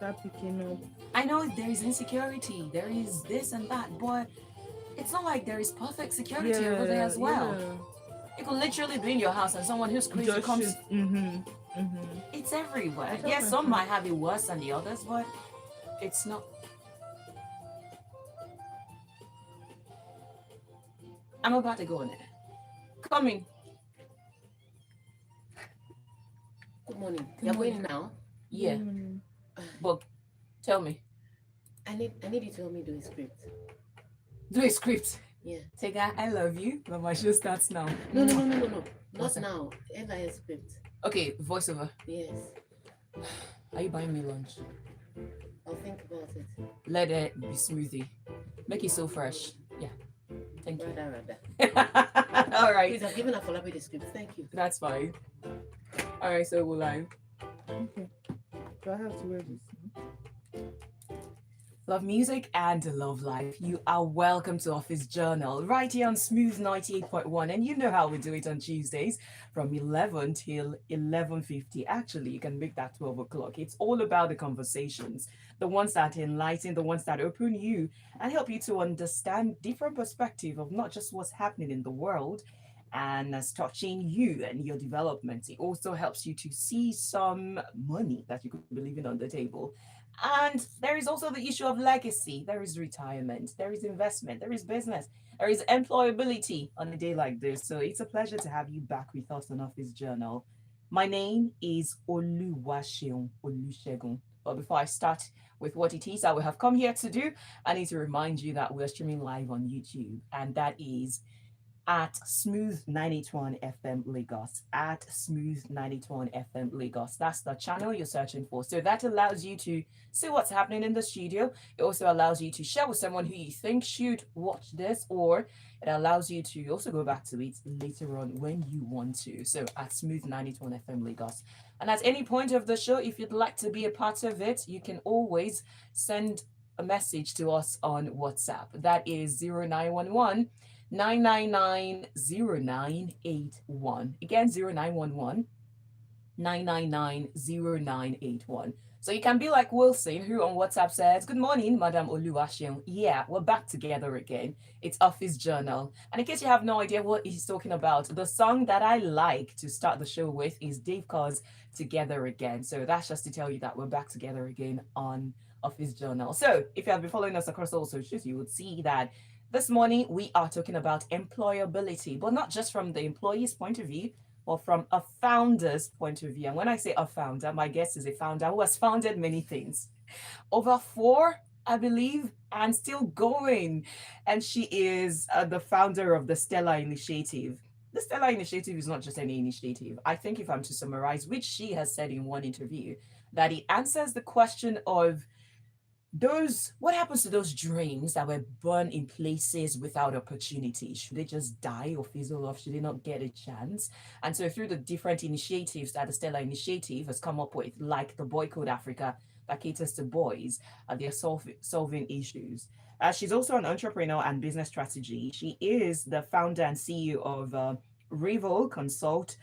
start picking up. I know there is insecurity, there is this and that, but it's not like there is perfect security over there Yeah, as well. yeah. You could literally be in your house and someone who's crazy Just comes. shoot. Mm-hmm. Mm-hmm. It's I everywhere. tell Yes, my some friend. might have it worse than the others, but it's not. I'm about to go in there. Coming. Good morning. Good You're morning. going now. Yeah, Mm. but tell me. I need you to help me do a script. Do a script. Yeah. Tega, I love you, but my show starts now. No. What's Not that? now. LIS script. Okay, voiceover. Yes. Are you buying me lunch? I'll think about it. Let it be smoothie. Make it so fresh. Yeah. Thank you. Rather. All right. Please, I've given Afolabi the script. Thank you. That's fine. All right, so we'll live. Okay. Do I have to wear this? Love music and love life. You are welcome to Office Journal right here on Smooth 98.1. And you know how we do it on Tuesdays from 11 till 11:50. Actually, you can make that 12 o'clock. It's all about the conversations, the ones that enlighten, the ones that open you and help you to understand different perspective of not just what's happening in the world and as touching you and your development. It also helps you to see some money that you could be leaving on the table. And there is also the issue of legacy. There is retirement, there is investment, there is business, there is employability on a day like this. So it's a pleasure to have you back with us on Office Journal. My name is Oluwaseun. But before I start with what it is that we have come here to do, I need to remind you that we're streaming live on YouTube, and that is at Smooth 981 FM Lagos. At Smooth 981 FM Lagos. That's the channel you're searching for. So that allows you to see what's happening in the studio. It also allows you to share with someone who you think should watch this, or it allows you to also go back to it later on when you want to. So at Smooth 981 FM Lagos. And at any point of the show, if you'd like to be a part of it, you can always send a message to us on WhatsApp. That is 0911 9990981. Again, 0911 9990981. So you can be like Wilson, who on WhatsApp says, "Good morning, Madam Oluwaseun. Yeah, we're back together again. It's Office Journal." And in case you have no idea what he's talking about, the song that I like to start the show with is Dave Cause Together Again. So that's just to tell you that we're back together again on Office Journal. So if you have been following us across all socials, you would see that this morning we are talking about employability, but not just from the employee's point of view, or from a founder's point of view. And when I say a founder, my guest is a founder who has founded many things. Over four, I believe, and still going. And she is the founder of the Stella Initiative. The Stella Initiative is not just any initiative. I think if I'm to summarize, which she has said in one interview, that it answers the question of those what happens to those dreams that were born in places without opportunity? Should they just die or fizzle off? Should they not get a chance? And so through the different initiatives that the Stella Initiative has come up with, like the Boycode Africa that caters to boys, they're solving issues. She's also an entrepreneur and business strategy. She is the founder and CEO of Revo Consult.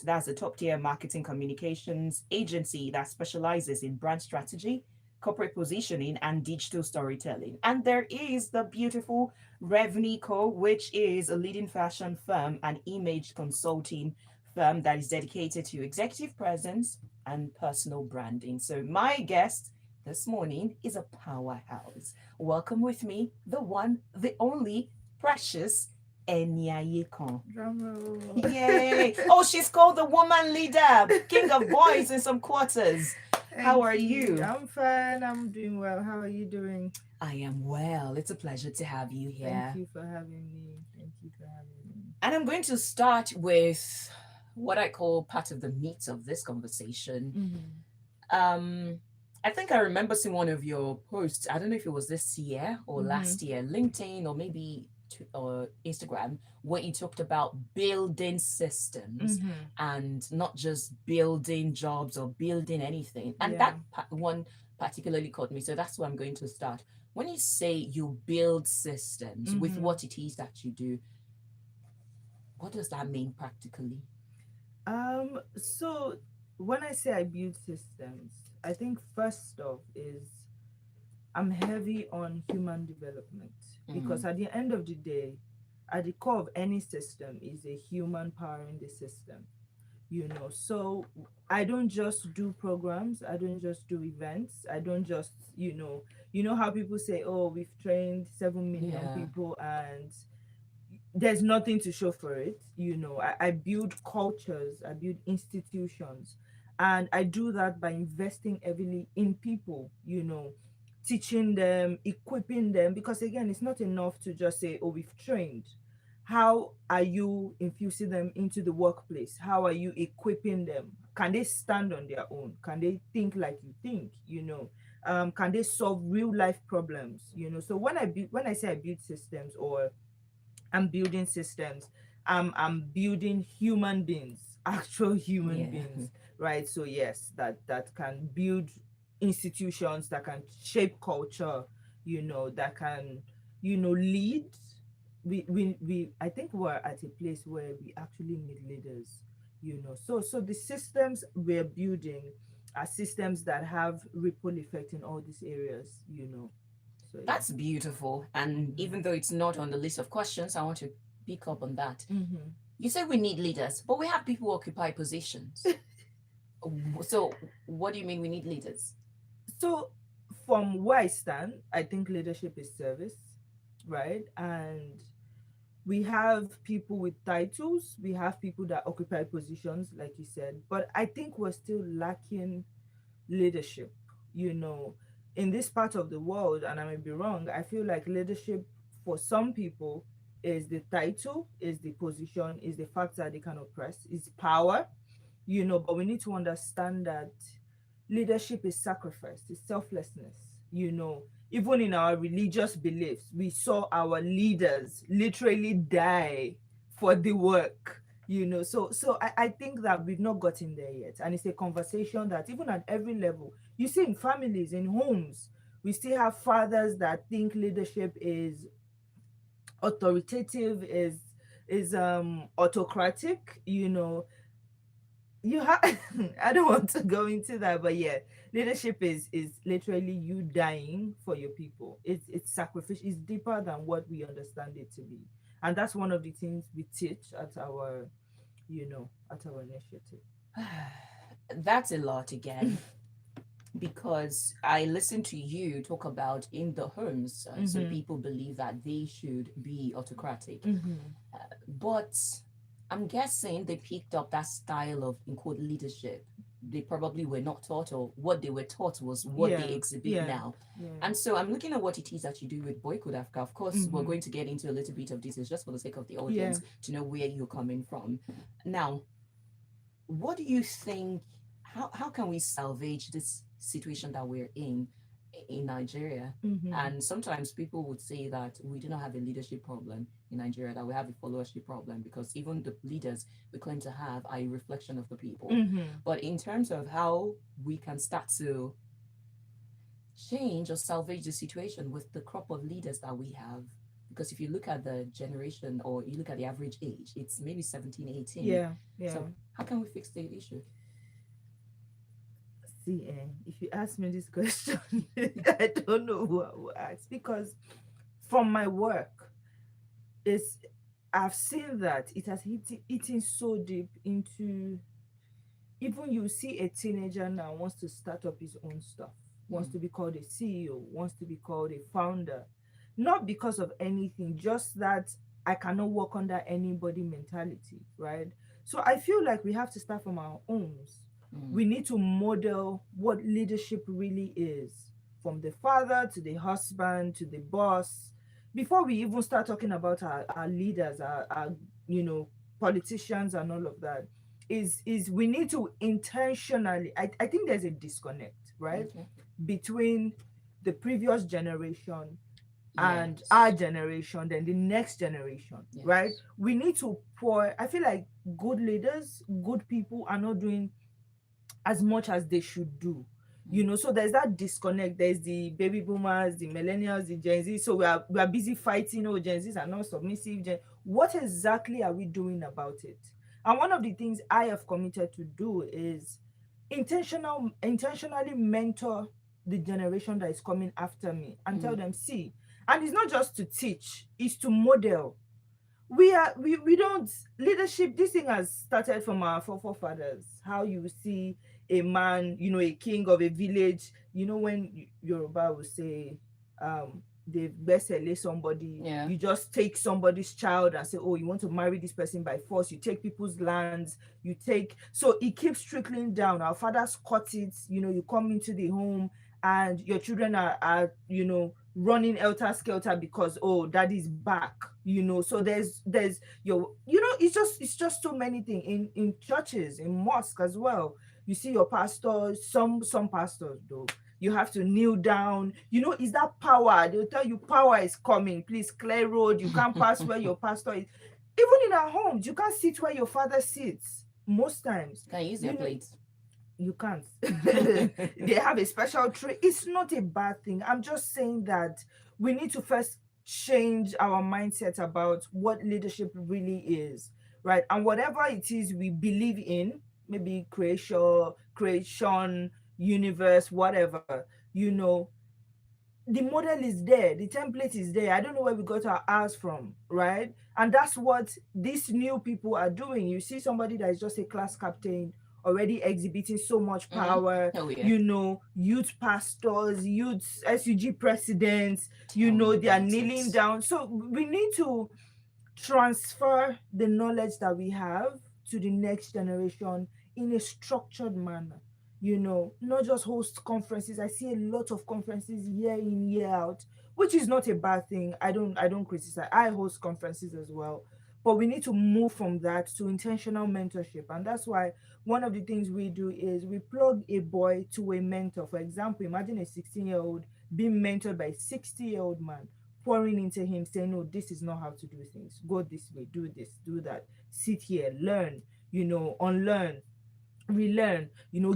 That's a top tier marketing communications agency that specializes in brand strategy, corporate positioning, and digital storytelling. And there is the beautiful Revnico, which is a leading fashion firm and image consulting firm that is dedicated to executive presence and personal branding. So my guest this morning is a powerhouse. Welcome with me, the one, the only, precious Eniayekan. Drum roll. Yay! Oh, she's called the woman leader, king of boys in some quarters. How are you? I'm fine. I'm doing well. How are you doing? I am well. It's a pleasure to have you here. Thank you for having me. Thank you for having me. And I'm going to start with what I call part of the meat of this conversation. I think I remember seeing one of your posts. I don't know if it was this year or last year, LinkedIn or maybe Instagram, where you talked about building systems and not just building jobs or building anything. And Yeah. that one particularly caught me. So that's where I'm going to start. When you say you build systems with what it is that you do, what does that mean practically? So when I say I build systems, I think first off is I'm heavy on human development, because at the end of the day, at the core of any system is a human powering the system. So I don't just do programs, I don't just do events, I don't just, how people say, oh, we've trained 7 million Yeah. people and there's nothing to show for it. I build cultures, I build institutions, and I do that by investing heavily in people, teaching them, equipping them, because again, it's not enough to just say, oh, we've trained. How are you infusing them into the workplace? How are you equipping them? Can they stand on their own? Can they think like you think? Can they solve real life problems? So when I say I build systems, or I'm building systems, I'm building human beings, actual human Yeah. beings, right? So yes, that can build institutions, that can shape culture, that can, lead. We I think we're at a place where we actually need leaders, so the systems we're building are systems that have ripple effect in all these areas, so yeah. That's beautiful. And even though it's not on the list of questions, I want to pick up on that. Mm-hmm. You say we need leaders, but we have people who occupy positions. So, what do you mean we need leaders? So, from where I stand, I think leadership is service, right? And we have people with titles, we have people that occupy positions, like you said, but I think we're still lacking leadership, you know, in this part of the world. And I may be wrong, I feel like leadership for some people is the title, is the position, is the fact that they can oppress, is power, but we need to understand that leadership is sacrifice, it's selflessness. Even in our religious beliefs, we saw our leaders literally die for the work. So I think that we've not gotten there yet, and it's a conversation that even at every level, you see in families, in homes, we still have fathers that think leadership is authoritative, is autocratic. You have I don't want to go into that, but yeah, leadership is literally you dying for your people. It's sacrificial, it's deeper than what we understand it to be, and that's one of the things we teach at our initiative. That's a lot again. Because I listened to you talk about in the homes, so people believe that they should be autocratic. But I'm guessing they picked up that style of, in quote, leadership. They probably were not taught, or what they were taught was what they exhibit now. And so I'm looking at what it is that you do with Boycode Africa. Of course, we're going to get into a little bit of details just for the sake of the audience to know where you're coming from. Now, what do you think? How can we salvage this situation that we're in Nigeria? And sometimes people would say that we do not have a leadership problem in Nigeria, that we have a followership problem, because even the leaders we claim to have are a reflection of the people. But in terms of how we can start to change or salvage the situation with the crop of leaders that we have, because if you look at the generation, or you look at the average age, it's maybe 17, 18. Yeah. So how can we fix the issue? See, if you ask me this question, I don't know who I will ask, because from my work, I've seen that it has eaten so deep into, even you see a teenager now wants to start up his own stuff, wants to be called a CEO, wants to be called a founder, not because of anything, just that I cannot work under anybody mentality, right? So I feel like we have to start from our homes. We need to model what leadership really is, from the father to the husband to the boss, before we even start talking about our leaders, our politicians and all of that. Is we need to intentionally, I think there's a disconnect, right, between the previous generation and our generation, then the next generation, right? We need to pour. I feel like good leaders, good people are not doing as much as they should do. So there's that disconnect. There's the baby boomers, the millennials, the Gen Z. So we are busy fighting. Oh, Gen Zs are not submissive. What exactly are we doing about it? And one of the things I have committed to do is intentionally mentor the generation that is coming after me and tell them, see, and it's not just to teach, it's to model. We don't leadership. This thing has started from our forefathers. How you see a man, a king of a village. When Yoruba will say, they best lay somebody, Yeah. you just take somebody's child and say, oh, you want to marry this person by force. You take people's lands. So it keeps trickling down. Our fathers caught it. You come into the home and your children are running elter skelter because, oh, daddy's back. So there's it's just so many things in churches, in mosques as well. You see your pastors, some pastors though, you have to kneel down. Is that power? They'll tell you power is coming, please clear road, you can't pass where your pastor is. Even in our homes, you can't sit where your father sits most times. Can use their plates. You can't. They have a special tray. It's not a bad thing. I'm just saying that we need to first change our mindset about what leadership really is, right? And whatever it is we believe in, maybe creation, universe, whatever, the model is there, the template is there. I don't know where we got our ours from, right? And that's what these new people are doing. You see somebody that is just a class captain already exhibiting so much power, Oh, yeah. Youth pastors, youth SUG presidents, they are kneeling down. So we need to transfer the knowledge that we have to the next generation in a structured manner. Not just host conferences. I see a lot of conferences year in, year out, which is not a bad thing. I don't criticize. I host conferences as well. But we need to move from that to intentional mentorship. And that's why one of the things we do is we plug a boy to a mentor. For example, imagine a 16-year-old being mentored by a 60-year-old man, pouring into him, saying, no, this is not how to do things. Go this way, do this, do that. Sit here, learn, unlearn, relearn,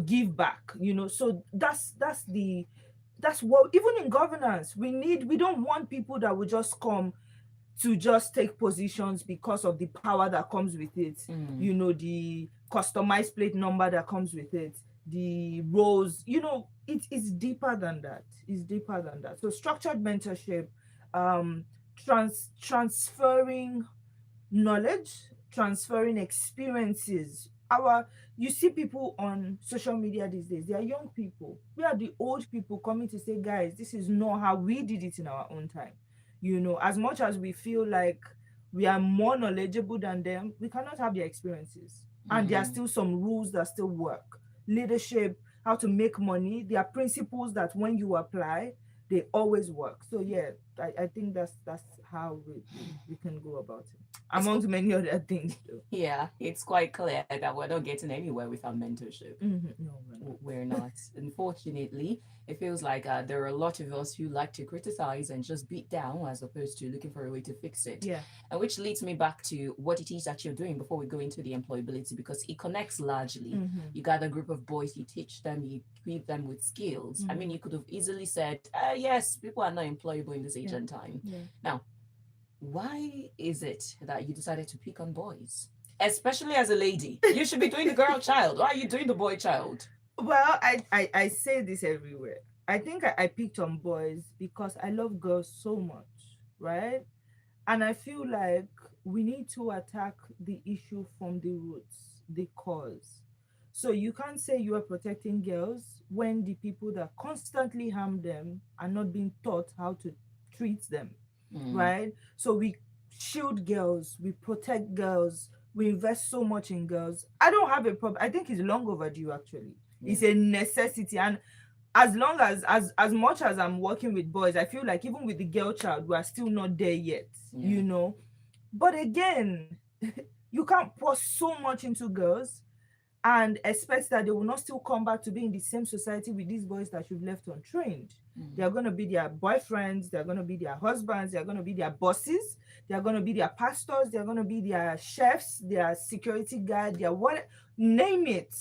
give back, so that's what, even in governance, we don't want people that will just come to just take positions because of the power that comes with it, the customized plate number that comes with it, the roles, it's deeper than that. So structured mentorship, transferring knowledge, transferring experiences. You see people on social media these days, they are young people. We are the old people coming to say, guys, this is not how we did it in our own time. As much as we feel like we are more knowledgeable than them, we cannot have their experiences. And there are still some rules that still work. Leadership, how to make money, there are principles that when you apply, they always work. So yeah, I think that's how we can go about it, amongst many other things though. Yeah, it's quite clear that we're not getting anywhere with our mentorship. No, We're not. Unfortunately, it feels like there are a lot of us who like to criticize and just beat down as opposed to looking for a way to fix it. yeah. And which leads me back to what it is that you're doing before we go into the employability, because it connects largely. You got a group of boys, you teach them, you equip them with skills. I mean, you could have easily said, yes, people are not employable in this age and time. Yeah. Now, why is it that you decided to pick on boys? Especially as a lady. You should be doing the girl child. Why are you doing the boy child? Well, I say this everywhere. I think I picked on boys because I love girls so much, right? And I feel like we need to attack the issue from the roots, the cause. So you can't say you are protecting girls when the people that constantly harm them are not being taught how to treat them, right? So we shield girls, we protect girls, we invest so much in girls. I don't have a problem. I think it's long overdue actually. It's a necessity. And as long as much as I'm working with boys, I feel like even with the girl child, we are still not there yet, But again, you can't pour so much into girls and expect that they will not still come back to be in the same society with these boys that you've left untrained. They're going to be their boyfriends, they're going to be their husbands, they're going to be their bosses, they're going to be their pastors, they're going to be their chefs, their security guard, their what, name it.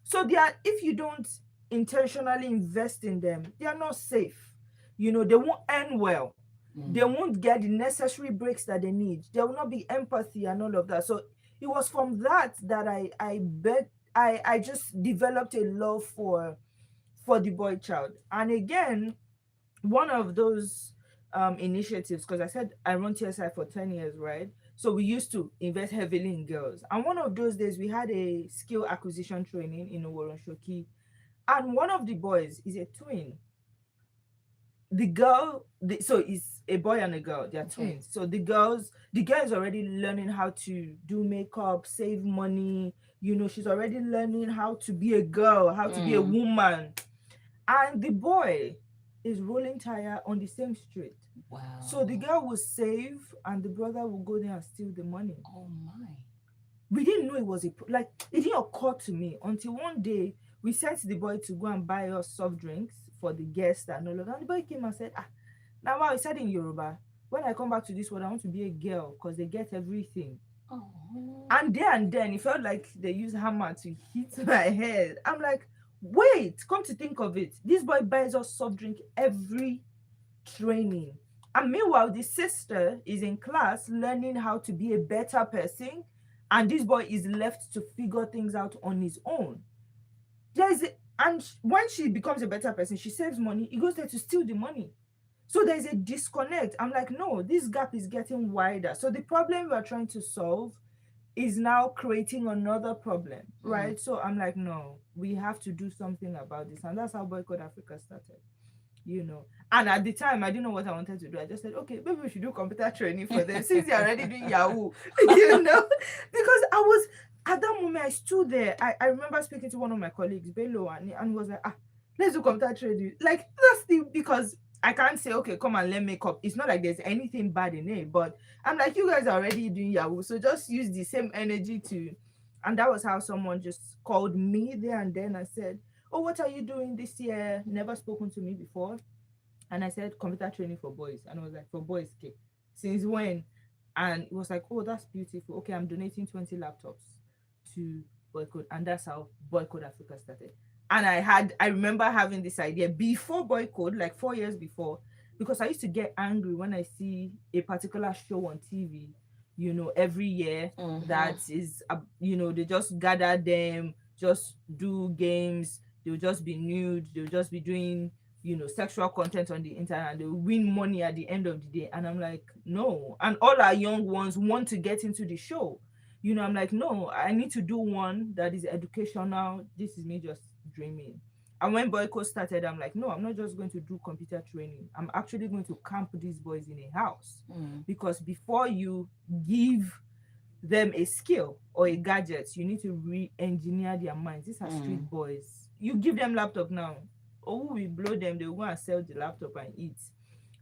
So if you don't intentionally invest in them, they are not safe. They won't end well. They won't get the necessary breaks that they need. There will not be empathy and all of that. So it was from that I I just developed a love for the boy child. And again, one of those initiatives, because I said I run TSI for 10 years, right? So we used to invest heavily in girls. And one of those days, we had a skill acquisition training in Shoki. And one of the boys is a twin. The girl, so it's a boy and a girl, they're twins. So the girl is already learning how to do makeup, save money. She's already learning how to be a girl, how to be a woman. And the boy is rolling tire on the same street. Wow. So the girl will save and the brother will go there and steal the money. Oh my. We didn't know it was it didn't occur to me until one day we sent the boy to go and buy us soft drinks for the guests and all of that. And the boy came and said, now wow, he said in Yoruba, when I come back to this world, I want to be a girl because they get everything. Oh. And then it felt like they used hammer to hit my head. I'm like, wait, come to think of it, this boy buys us soft drink every training. And meanwhile, the sister is in class learning how to be a better person. And this boy is left to figure things out on his own. And when she becomes a better person, she saves money. He goes there to steal the money. So there's a disconnect. I'm like, no, this gap is getting wider. So the problem we are trying to solve is now creating another problem, right? So I'm like, no, we have to do something about this. And that's how Boycode Africa started, And at the time, I didn't know what I wanted to do. I just said, okay, maybe we should do computer training for them since they're already doing Yahoo, because I was, at that moment, I stood there. I remember speaking to one of my colleagues, Bello, and was like, let's do computer training. Like, that's because I can't say, okay, come and learn makeup. It's not like there's anything bad in it, but I'm like, you guys are already doing Yahoo, so just use the same energy and that was how someone just called me there and then and said, oh, what are you doing this year? Never spoken to me before. And I said, computer training for boys. And I was like, for boys, okay. Since when? And it was like, oh, that's beautiful. Okay, I'm donating 20 laptops to Boycode. And that's how Boycode Africa started. And I remember having this idea before Boycode, like 4 years before, because I used to get angry when I see a particular show on TV, every year that is, they just gather them, just do games, they'll just be nude, they'll just be doing, sexual content on the internet, and they'll win money at the end of the day. And I'm like, no. And all our young ones want to get into the show. I'm like, no, I need to do one that is educational. This is me just dreaming. And when Boycode started, I'm like, no, I'm not just going to do computer training. I'm actually going to camp these boys in a house. Because before you give them a skill or a gadget, you need to re-engineer their minds. These are street boys. You give them laptop now, or we blow them, they will go and sell the laptop and eat.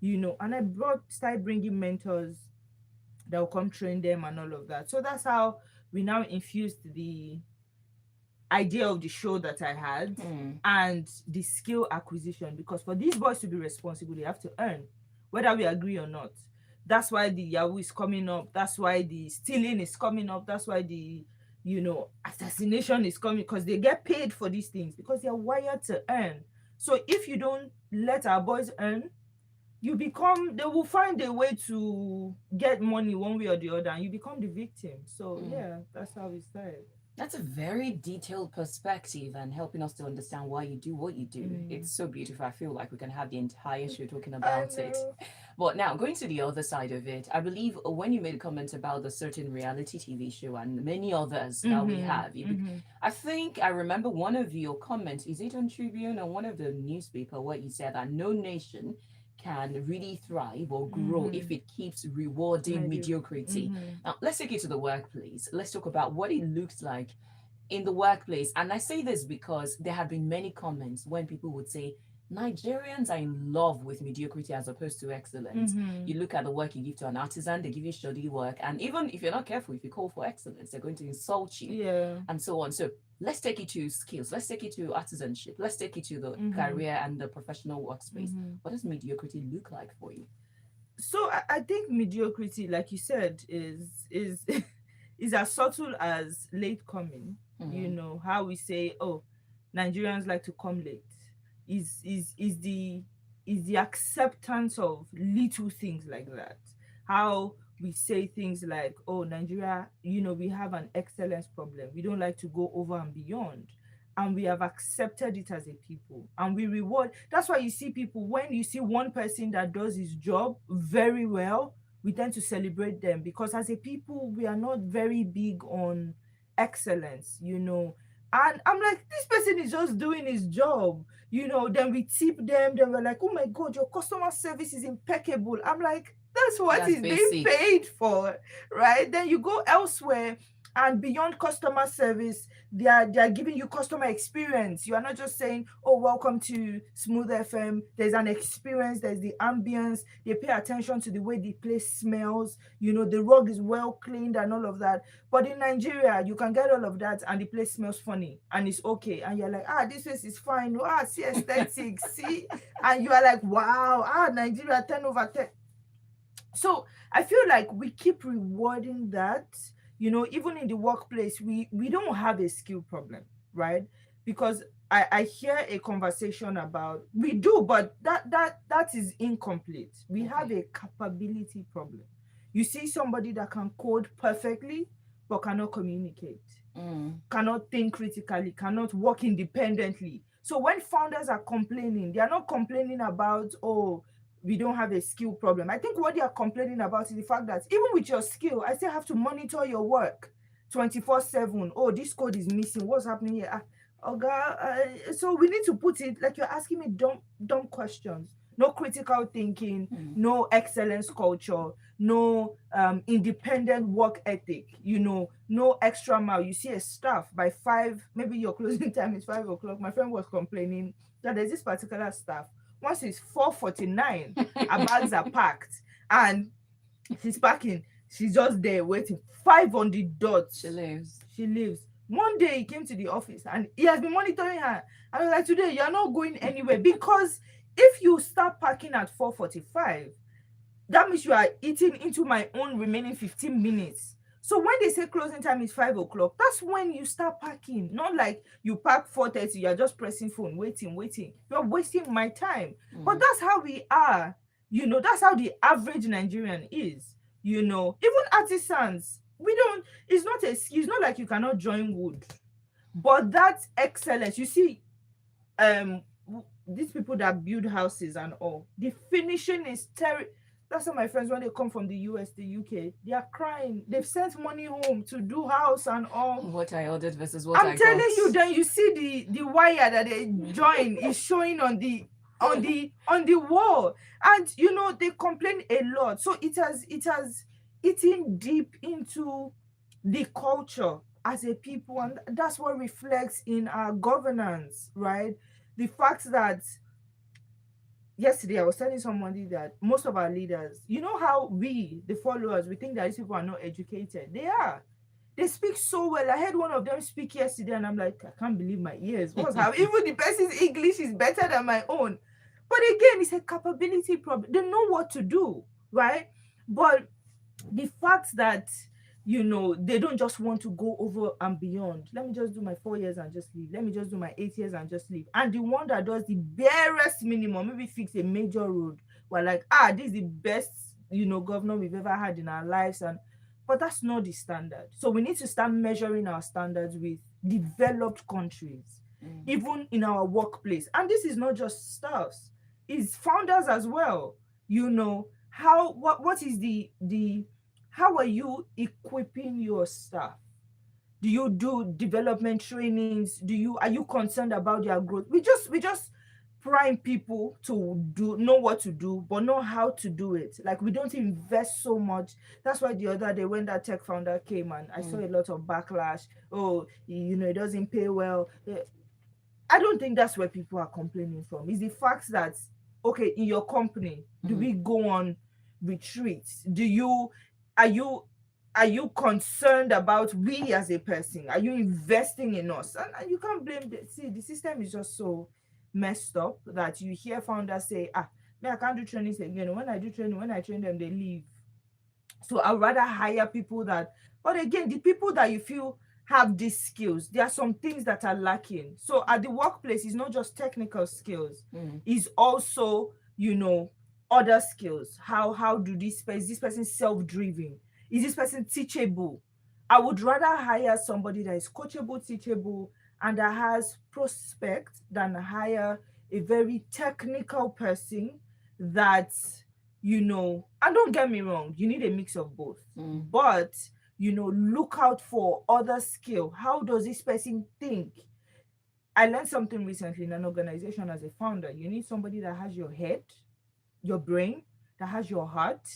And I started bringing mentors that will come train them and all of that. So that's how we now infused the idea of the show that I had and the skill acquisition, because for these boys to be responsible, they have to earn, whether we agree or not. That's why the Yahoo is coming up. That's why the stealing is coming up. That's why the assassination is coming, because they get paid for these things because they're wired to earn. So if you don't let our boys earn, they will find a way to get money one way or the other, and you become the victim. So yeah, that's how we started. That's a very detailed perspective and helping us to understand why you do what you do. It's so beautiful. I feel like we can have the entire show talking about it. But now, going to the other side of it, I believe when you made a comment about the certain reality TV show and many others that we have, I think I remember one of your comments, is it on Tribune or one of the newspaper, where you said that no nation can really thrive or grow if it keeps rewarding mediocrity. Now, let's take it to the workplace. Let's talk about what it looks like in the workplace. And I say this because there have been many comments when people would say, Nigerians are in love with mediocrity as opposed to excellence. You look at the work you give to an artisan, they give you shoddy work. And even if you're not careful, if you call for excellence, they're going to insult you and so on. So let's take it to skills. Let's take it to artisanship. Let's take it to the career and the professional workspace. What does mediocrity look like for you? So I think mediocrity, like you said, is is as subtle as late coming. How we say, oh, Nigerians like to come late. Is the acceptance of little things like that. How we say things like, oh, Nigeria, we have an excellence problem. We don't like to go over and beyond. And we have accepted it as a people. And we reward. That's why you see people, when you see one person that does his job very well, we tend to celebrate them, because as a people, we are not very big on excellence. And I'm like, this person is just doing his job. Then we tip them, then we're like, oh my God, your customer service is impeccable. I'm like, that's what That's he's being basic. paid for, right? Then you go elsewhere, and beyond customer service, they are giving you customer experience. You are not just saying, oh, welcome to Smooth FM. There's an experience, there's the ambience. They pay attention to the way the place smells. The rug is well cleaned and all of that. But in Nigeria, you can get all of that and the place smells funny and it's okay. And you're like, this place is fine. See aesthetics, see? And you are like, wow, Nigeria 10 over 10. So I feel like we keep rewarding that. Even in the workplace, we don't have a skill problem, right? Because I hear a conversation about, we do, but that is incomplete. We have a capability problem. You see somebody that can code perfectly, but cannot communicate, cannot think critically, cannot work independently. So when founders are complaining, they are not complaining about, oh, we don't have a skill problem. I think what they are complaining about is the fact that even with your skill, I still have to monitor your work 24/7. Oh, this code is missing. What's happening here? So we need to put it, like, you're asking me dumb questions. No critical thinking, no excellence culture, no independent work ethic, no extra mile. You see a staff by 5, maybe your closing time is 5 o'clock. My friend was complaining that there's this particular staff. Once it's 4:49, her bags are packed and she's packing. She's just there waiting. 5 on the dot. She leaves. One day he came to the office and he has been monitoring her. I was like, today you're not going anywhere, because if you start packing at 4:45, that means you are eating into my own remaining 15 minutes. So when they say closing time is 5 o'clock, that's when you start packing. Not like you pack 4:30, you're just pressing phone, waiting. You're wasting my time. But that's how we are. That's how the average Nigerian is. Even artisans, it's not like you cannot join wood. But that's excellence. You see, these people that build houses and all, the finishing is terrible. That's why my friends, when they come from the US, the UK, they are crying. They've sent money home to do house and all. What I ordered versus what I got. I'm telling you, then you see the wire that they join is showing on the wall. And they complain a lot. So it has eaten deep into the culture as a people, and that's what reflects in our governance, right? The fact that yesterday I was telling somebody that most of our leaders, how we, the followers, we think that these people are not educated. They are. They speak so well. I heard one of them speak yesterday and I'm like, I can't believe my ears. What's happening? Even the person's English is better than my own. But again, it's a capability problem. They know what to do, right? But the fact that they don't just want to go over and beyond. Let me just do my 4 years and just leave. Let me just do my 8 years and just leave. And the one that does the barest minimum, maybe fix a major road, we're like, this is the best, governor we've ever had in our lives. But that's not the standard. So we need to start measuring our standards with developed countries, even in our workplace. And this is not just staffs, it's founders as well. What is the how are you equipping your staff? Do you do development trainings? Are you concerned about their growth? We just prime people to know what to do, but not how to do it. Like, we don't invest so much. That's why the other day when that tech founder came and I saw a lot of backlash. Oh, it doesn't pay well. I don't think that's where people are complaining from. It's the fact that, okay, in your company, do we go on retreats? Are you concerned about we as a person? Are you investing in us? And you can't blame the system is just so messed up that you hear founders say, I can't do trainings again. When I train them, they leave. So I'd rather hire people but again, the people that you feel have these skills, there are some things that are lacking. So at the workplace, it's not just technical skills. It's also, other skills. How do is this person self-driven? Is this person teachable? I would rather hire somebody that is coachable, teachable, and that has prospect than hire a very technical person that, and don't get me wrong, you need a mix of both. But, look out for other skill. How does this person think? I learned something recently in an organization as a founder. You need somebody that has your head, your brain, that has your heart,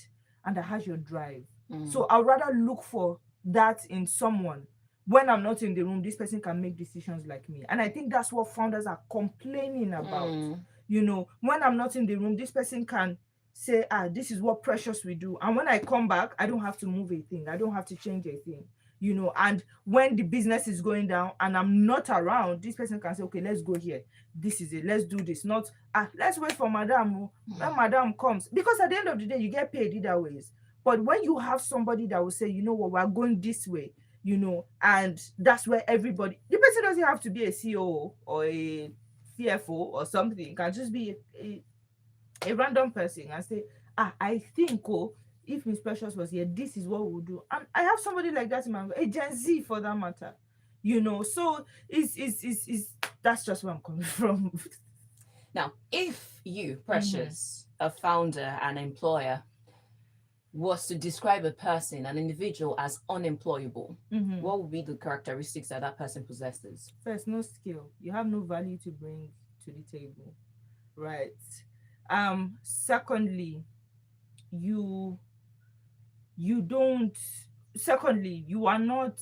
and that has your drive. So I'd rather look for that in someone. When I'm not in the room, this person can make decisions like me. And I think that's what founders are complaining about. When I'm not in the room, this person can say, this is what Precious we do. And when I come back, I don't have to move a thing. I don't have to change a thing. And when the business is going down and I'm not around, this person can say, okay, let's go here. This is it. Let's do this. Not, let's wait for madam. When madam comes. Because at the end of the day, you get paid either ways. But when you have somebody that will say, you know what, we're going this way, and that's where everybody, the person doesn't have to be a CEO or a CFO or something. It can just be a random person and say, I think, if Miss Precious was here, this is what we'll do. And I have somebody like that in my a Gen Z for that matter. So it's that's just where I'm coming from. Now, if you, Precious, a founder and employer, was to describe a person, an individual, as unemployable, what would be the characteristics that person possesses? First, no skill. You have no value to bring to the table, right? Secondly, you are not,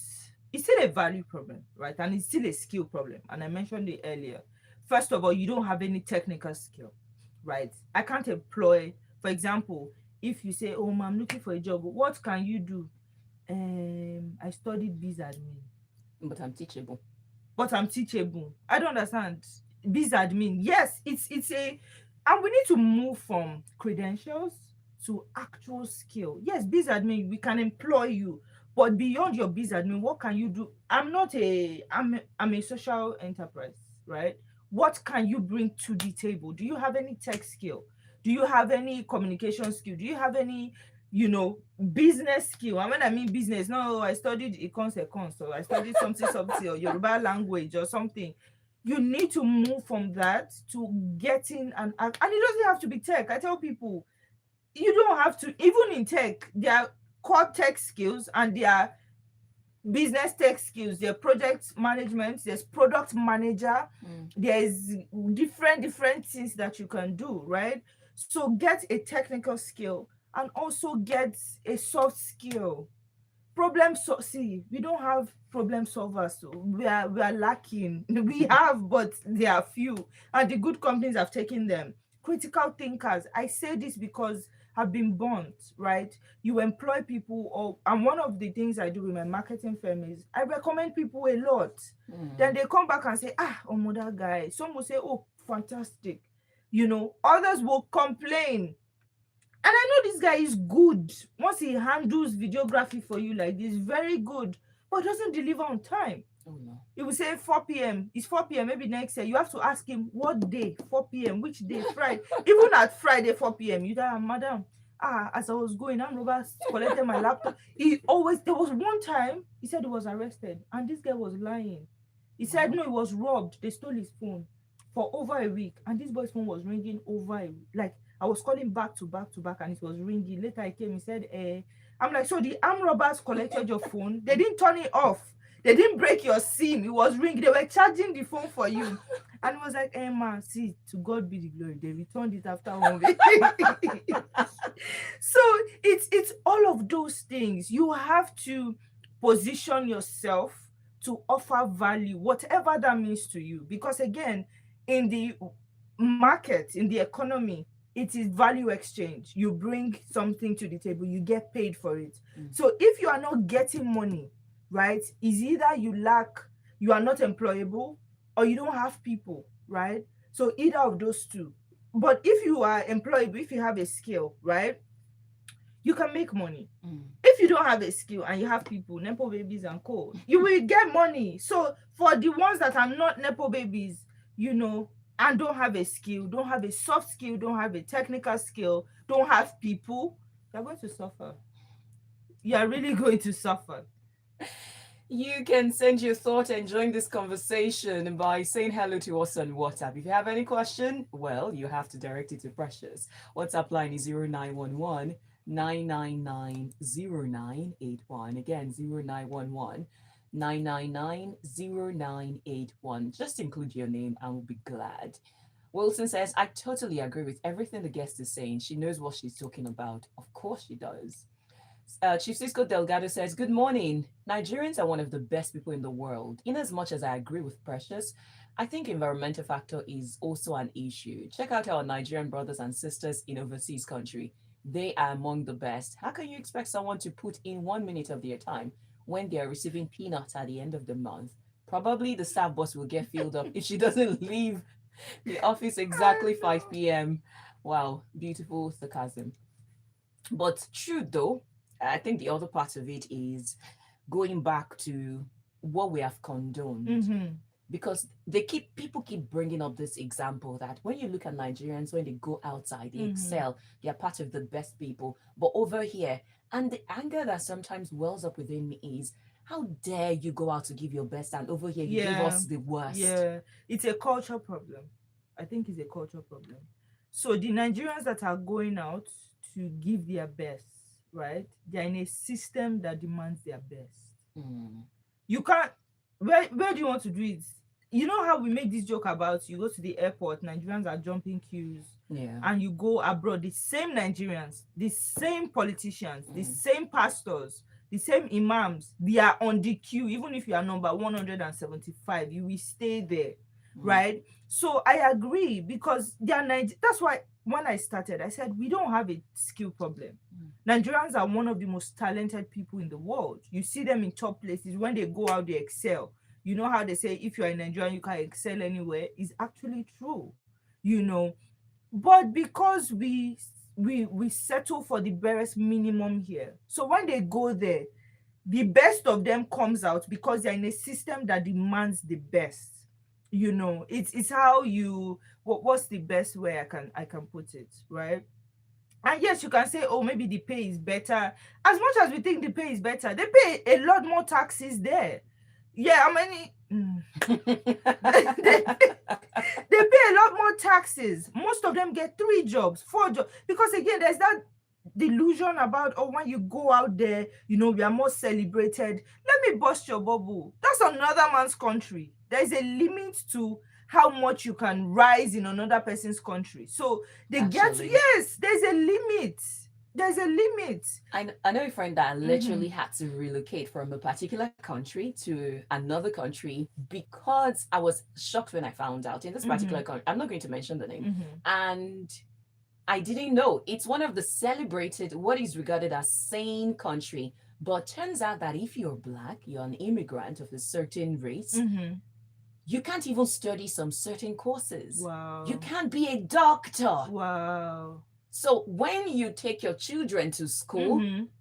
it's still a value problem, right? And it's still a skill problem. And I mentioned it earlier. First of all, you don't have any technical skill, right? I can't employ, for example, if you say, oh, I'm looking for a job, what can you do? I studied biz admin. But I'm teachable. I don't understand. Biz admin, yes, it's and we need to move from credentials to actual skill. Yes, biz admin, we can employ you, but beyond your biz admin, what can you do? I'm a social enterprise, right? What can you bring to the table? Do you have any tech skill? Do you have any communication skill? Do you have any, business skill? And when I mean business, no, I studied econs, so I studied something or Yoruba language or something. You need to move from that to getting and it doesn't have to be tech. I tell people, you don't have to, even in tech, there are core tech skills and there are business tech skills. There are project management, there's product manager, there's different things that you can do, right? So get a technical skill and also get a soft skill. See, we don't have problem solvers, so we are lacking. We have, but there are few, and the good companies have taken them. Critical thinkers. I say this because I've been burnt, right? You employ people, and one of the things I do with my marketing firm is I recommend people a lot. Then they come back and say, that guy. Some will say, oh, fantastic. Others will complain. And I know this guy is good. Once he handles videography for you like this, very good, but doesn't deliver on time. Oh no. He will say 4 p.m. It's 4 p.m. maybe next year. You have to ask him what day, 4 p.m., which day, Friday. Even at Friday, 4 p.m., you tell him, madam, as I was going, I'm collected my laptop. There was one time he said he was arrested, and this guy was lying. He said, no, he was robbed. They stole his phone for over a week, and this boy's phone was ringing I was calling back to back to back, and it was ringing. Later I came, he said, I'm like, so the armed robbers collected your phone. They didn't turn it off. They didn't break your SIM. It was ringing. They were charging the phone for you. And it was like, man, see, to God be the glory. They returned it after 1 week. So it's all of those things. You have to position yourself to offer value, whatever that means to you. Because again, in the market, in the economy, it is value exchange. You bring something to the table, you get paid for it. So if you are not getting money, right, is either you are not employable, or you don't have people, right? So either of those two. But if you are employable, if you have a skill, right, you can make money. If you don't have a skill and you have people, Nepo babies and co, you will get money. So for the ones that are not Nepo babies, and don't have a skill, don't have a soft skill, don't have a technical skill, don't have people, you're going to suffer. You're really going to suffer. You can send your thought and join this conversation by saying hello to us on WhatsApp. If you have any question, well, you have to direct it to Precious. WhatsApp line is 0911 999 0981. Again, 0911 999 0981. Just include your name and we'll be glad. Wilson says, I totally agree with everything the guest is saying. She knows what she's talking about. Of course she does. Chief Cisco Delgado says, good morning. Nigerians are one of the best people in the world. In as much as I agree with Precious, I think environmental factor is also an issue. Check out our Nigerian brothers and sisters in overseas country. They are among the best. How can you expect someone to put in 1 minute of their time when they are receiving peanuts at the end of the month? Probably the staff boss will get filled up if she doesn't leave the office exactly 5 p.m. Wow, beautiful sarcasm. But true though, I think the other part of it is going back to what we have condoned. Mm-hmm. Because people keep bringing up this example that when you look at Nigerians, when they go outside, they excel, they are part of the best people. But over here, and the anger that sometimes wells up within me is, how dare you go out to give your best, and over here you give us the worst. Yeah, it's a culture problem. I think it's a culture problem. So the Nigerians that are going out to give their best, right? They're in a system that demands their best. You can't, where do you want to do it? You know how we make this joke about you go to the airport, Nigerians are jumping queues. Yeah. And you go abroad, the same Nigerians, the same politicians, the same pastors, the same imams, they are on the queue. Even if you are number 175, you will stay there, right? So I agree, because they are that's why when I started, I said we don't have a skill problem. Nigerians are one of the most talented people in the world. You see them in top places. When they go out, they excel. You know how they say if you're a Nigerian, you can excel anywhere. It's actually true, you know. But because we settle for the barest minimum here, so when they go there, the best of them comes out because they're in a system that demands the best. You know, it's how you what's the best way I can put it, right? And yes, you can say, oh, maybe the pay is better. As much as we think the pay is better, they pay a lot more taxes there. Yeah, how many? They pay a lot more taxes. Most of them get 3 jobs, 4 jobs. Because again, there's that delusion about, oh, when you go out there, you know, we are more celebrated. Let me bust your bubble. That's another man's country. There's a limit to how much you can rise in another person's country. So they yes, there's a limit. There's a limit. I know a friend that literally had to relocate from a particular country to another country because I was shocked when I found out in this particular country. I'm not going to mention the name. And I didn't know. It's one of the celebrated, what is regarded as sane country. But turns out that if you're Black, you're an immigrant of a certain race, you can't even study some certain courses. Wow. You can't be a doctor. Wow. So when you take your children to school,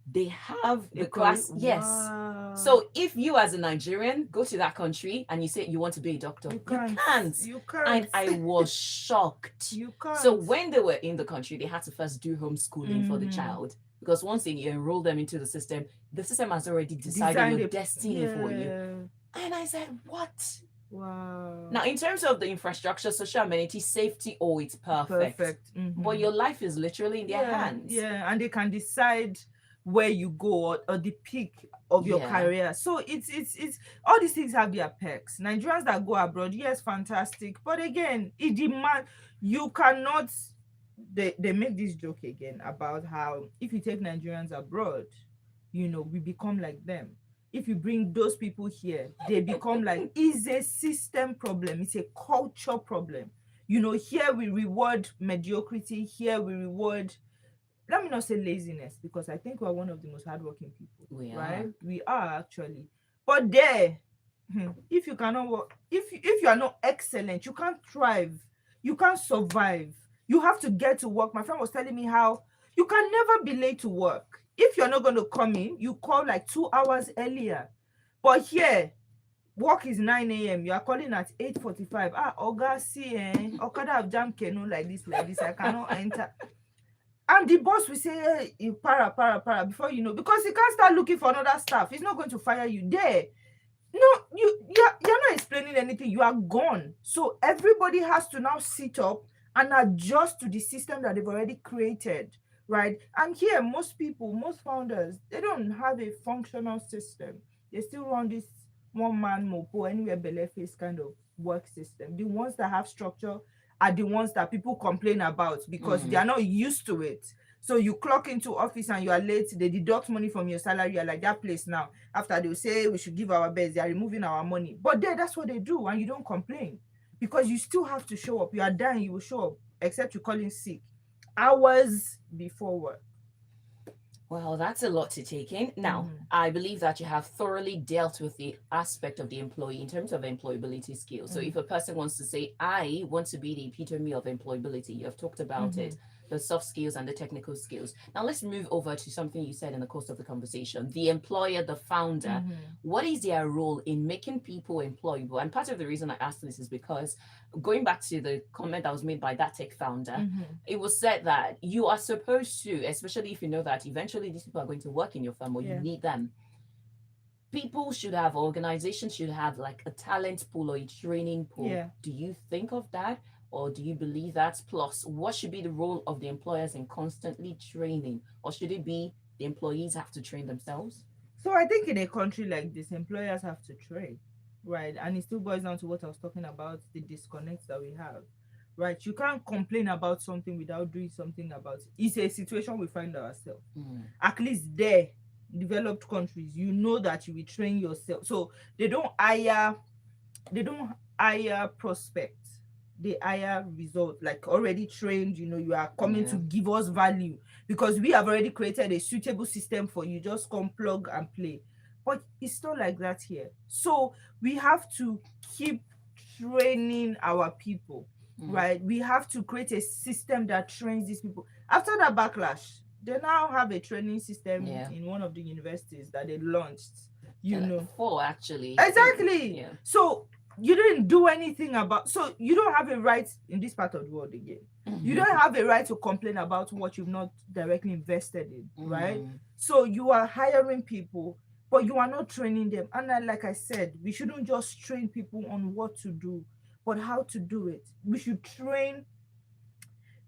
they have the class. Yes. Wow. So if you as a Nigerian go to that country and you say you want to be a doctor, you can't. You can't. And I was shocked. You can't. So when they were in the country, they had to first do homeschooling for the child. Because once they enroll them into the system has already decided your destiny for you. And I said, what? Wow. Now, in terms of the infrastructure, social amenities, safety, oh, it's perfect. But your life is literally in their hands. Yeah, and they can decide where you go or the peak of your career. So it's all these things have their perks. Nigerians that go abroad, yes, fantastic. But again, it demands, you cannot, they make this joke again about how if you take Nigerians abroad, you know, we become like them. If you bring those people here, they become like, it's a system problem. It's a culture problem. You know, here we reward mediocrity. Here we reward, let me not say laziness, because I think we're one of the most hardworking people. Right? We are actually. But there, if you cannot work, if you are not excellent, you can't thrive. You can't survive. You have to get to work. My friend was telling me how you can never be late to work. If you're not going to come in, you call like 2 hours earlier. But here, work is 9 a.m. You are calling at 8:45. Oga, see, Okada have jam canoe like this, I cannot enter. And the boss will say, hey, you para, before you know, because he can't start looking for another staff. He's not going to fire you there. No, you're not explaining anything. You are gone. So everybody has to now sit up and adjust to the system that they've already created, right? And here, most people, most founders, they don't have a functional system. They still run this one man mopo, anywhere belle face kind of work system. The ones that have structure are the ones that people complain about because they are not used to it. So you clock into office and you are late, they deduct money from your salary, you're like, that place now. After they'll say we should give our best, they are removing our money. But there, that's what they do, and you don't complain. Because you still have to show up. You are dying, you will show up, except you call in sick hours before work. Well, that's a lot to take in. Now, I believe that you have thoroughly dealt with the aspect of the employee in terms of employability skills. So if a person wants to say, I want to be the epitome of employability, you have talked about it, the soft skills and the technical skills. Now, let's move over to something you said in the course of the conversation. The employer, the founder, what is their role in making people employable? And part of the reason I asked this is because going back to the comment that was made by that tech founder, it was said that you are supposed to, especially if you know that eventually these people are going to work in your firm or you need them, people should have, organizations should have like a talent pool or a training pool. Do you think of that? Or do you believe that? Plus, what should be the role of the employers in constantly training? Or should it be the employees have to train themselves? So I think in a country like this, employers have to train, right? And it still boils down to what I was talking about, the disconnects that we have, right? You can't complain about something without doing something about it. It's a situation we find ourselves. At least there, developed countries, you know that you will train yourself. So they don't hire prospects. They hire results, like already trained, you are coming to give us value because we have already created a suitable system for you. Just come plug and play. But it's not like that here. So we have to keep training our people, right? We have to create a system that trains these people. After that backlash, they now have a training system in one of the universities that they launched, actually. Exactly. So you didn't do anything about, so you don't have a right in this part of the world again. You don't have a right to complain about what you've not directly invested in, right? So you are hiring people, but you are not training them. And then, like I said, we shouldn't just train people on what to do, but how to do it. We should train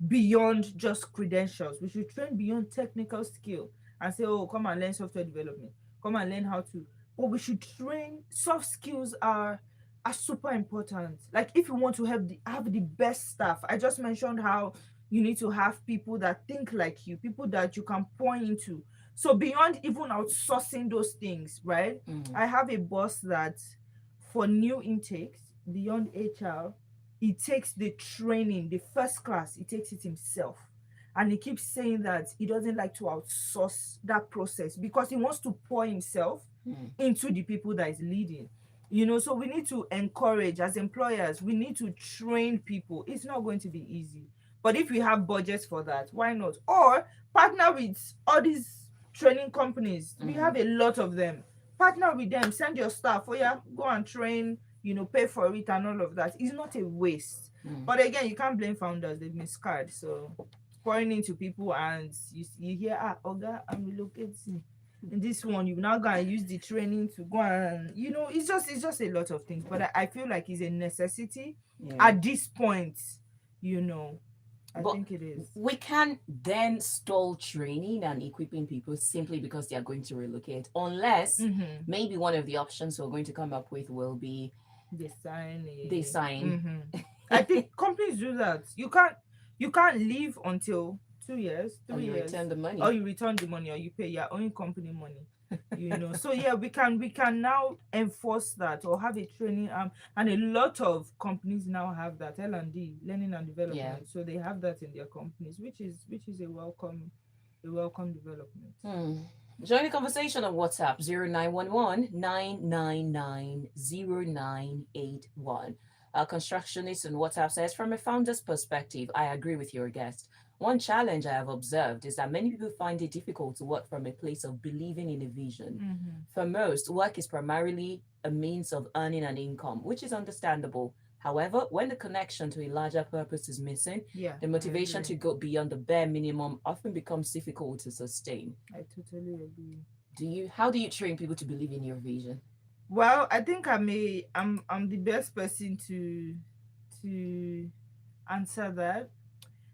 beyond just credentials. We should train beyond technical skill and say, oh, come and learn software development. Come and learn how to. But we should train. Soft skills are super important. Like if you want to have the best staff, I just mentioned how you need to have people that think like you, people that you can point into. So beyond even outsourcing those things, right? I have a boss that for new intakes, beyond HR, he takes the training, the first class, he takes it himself. And he keeps saying that he doesn't like to outsource that process because he wants to pour himself into the people that is leading. So we need to encourage, as employers, we need to train people. It's not going to be easy. But if we have budgets for that, why not? Or partner with all these training companies. We have a lot of them. Partner with them, send your staff. Oh yeah, go and train, pay for it and all of that. It's not a waste. But again, you can't blame founders. They've been scarred. So pouring into people and you hear, Oga, I'm relocating. In this one, you now go and use the training to go and it's just a lot of things. But I feel like it's a necessity at this point. I think it is. We can then stall training and equipping people simply because they are going to relocate, unless maybe one of the options we're going to come up with will be they sign. I think companies do that. You can't leave until 2 years, 3 years. Return the money. Or you return the money, or you pay your own company money. So yeah, we can now enforce that or have a training and a lot of companies now have that L&D, learning and development. So they have that in their companies, which is a welcome development. Join the conversation on WhatsApp 0911-999-0981. Our constructionist on WhatsApp says, from a founder's perspective, I agree with your guest. One challenge I have observed is that many people find it difficult to work from a place of believing in a vision. For most, work is primarily a means of earning an income, which is understandable. However, when the connection to a larger purpose is missing, Yeah, the I motivation agree. to go beyond the bare minimum often becomes difficult to sustain. I totally agree. How do you train people to believe in your vision? Well, I think I'm the best person to answer that,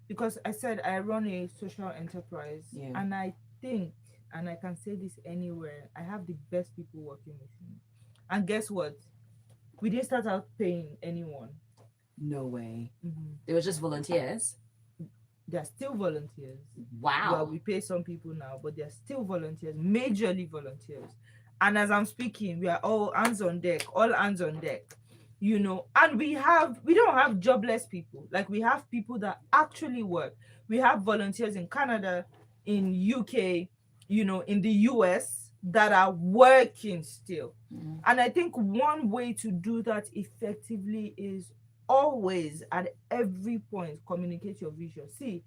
because I said I run a social enterprise, Yeah. and I think, and I can say this anywhere, I have the best people working with me. And guess what? We didn't start out paying anyone. No way. Mhm. They were just volunteers. They're still volunteers. Well, Wow. we pay some people now, but they're still volunteers, majorly volunteers. And as I'm speaking, we are all hands on deck, all hands on deck, and we don't have jobless people. Like, we have people that actually work. We have volunteers in Canada, in UK, in the US, that are working still. Mm. And I think one way to do that effectively is always, at every point, communicate your vision. See,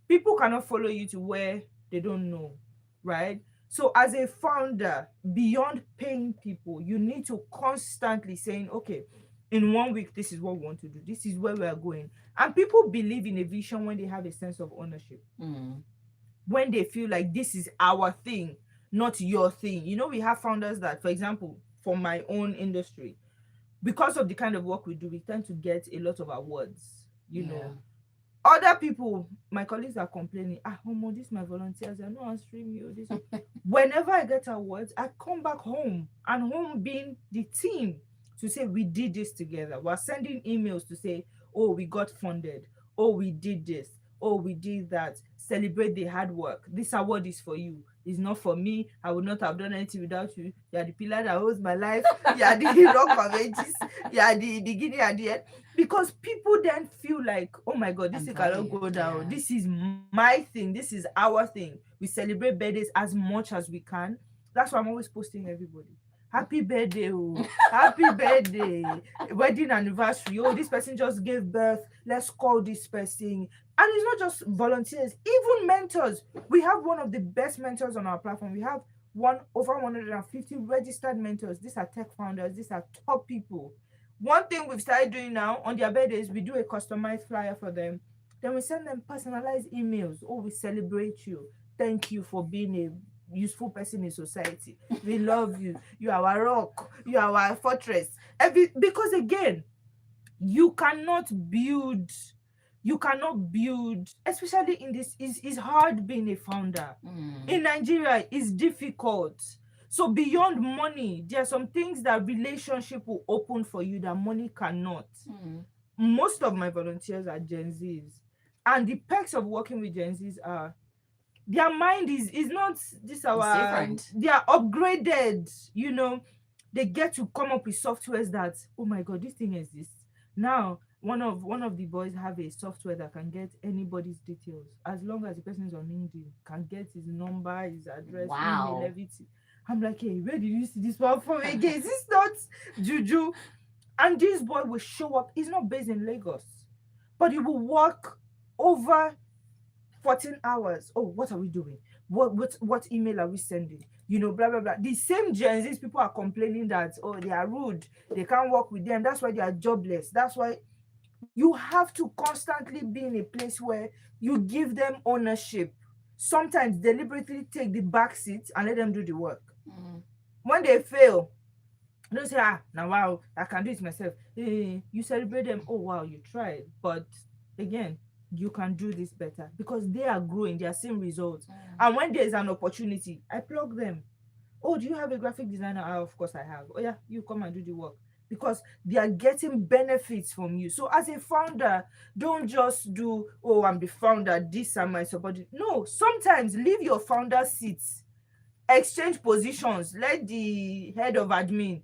people cannot follow you to where they don't know, right? So as a founder, beyond paying people, you need to constantly saying, okay, in 1 week, this is what we want to do. This is where we are going. And people believe in a vision when they have a sense of ownership, Mm. when they feel like this is our thing, not your thing. We have founders that, for example, for my own industry, because of the kind of work we do, we tend to get a lot of awards, Yeah. Other people, my colleagues, are complaining, Homo, this my volunteers, they're not answering me, this. Whenever I get awards, I come back home, and home being the team, to say we did this together. We're sending emails to say, oh, we got funded, oh, we did this, oh, we did that. Celebrate the hard work. This award is for you. It's not for me. I would not have done anything without you. You are the pillar that holds my life. You are the rock of ages. You are the beginning and the end. Because people then feel like, oh my God, this I'm thing cannot valued, go down. yeah. This is my thing. This is our thing. We celebrate birthdays as much as we can. That's why I'm always posting everybody. Happy birthday, oh, happy birthday, wedding anniversary. Oh, this person just gave birth. Let's call this person. And it's not just volunteers, even mentors. We have one of the best mentors on our platform. We have over 150 registered mentors. These are tech founders. These are top people. One thing we've started doing now, on their birthdays, we do a customized flyer for them. Then we send them personalized emails. Oh, we celebrate you. Thank you for being a useful person in society. We love you. You are our rock. You are our fortress. Because again, you cannot build, especially in this, is hard being a founder. Mm. In Nigeria, it's difficult. So beyond money, there are some things that relationship will open for you that money cannot. Mm. Most of my volunteers are Gen Zs. And the perks of working with Gen Zs are, their mind is not this different. they are upgraded, they get to come up with softwares that, oh my God, this thing exists. Now, one of the boys have a software that can get anybody's details, as long as the person is on LinkedIn, can get his number, his address, Wow. email, everything. I'm like, hey, where did you see this one from again? Is this not juju? And this boy will show up. He's not based in Lagos, but he will work over 14 hours. Oh, what are we doing? What email are we sending? Blah, blah, blah. The same Gen Z's people are complaining that, oh, they are rude. They can't work with them. That's why they are jobless. That's why you have to constantly be in a place where you give them ownership. Sometimes deliberately take the back seat and let them do the work. Mm. When they fail, don't say, now wow, I can do it myself. You celebrate them. Oh, wow, you tried. But again, you can do this better, because they are growing, they are seeing results. And when there's an opportunity, I plug them. Oh, do you have a graphic designer? Of course I have. Oh yeah, you come and do the work, because they are getting benefits from you. So as a founder, don't just do, oh, I'm the founder, this and my subordinate. No, sometimes leave your founder seats, exchange positions, let the head of admin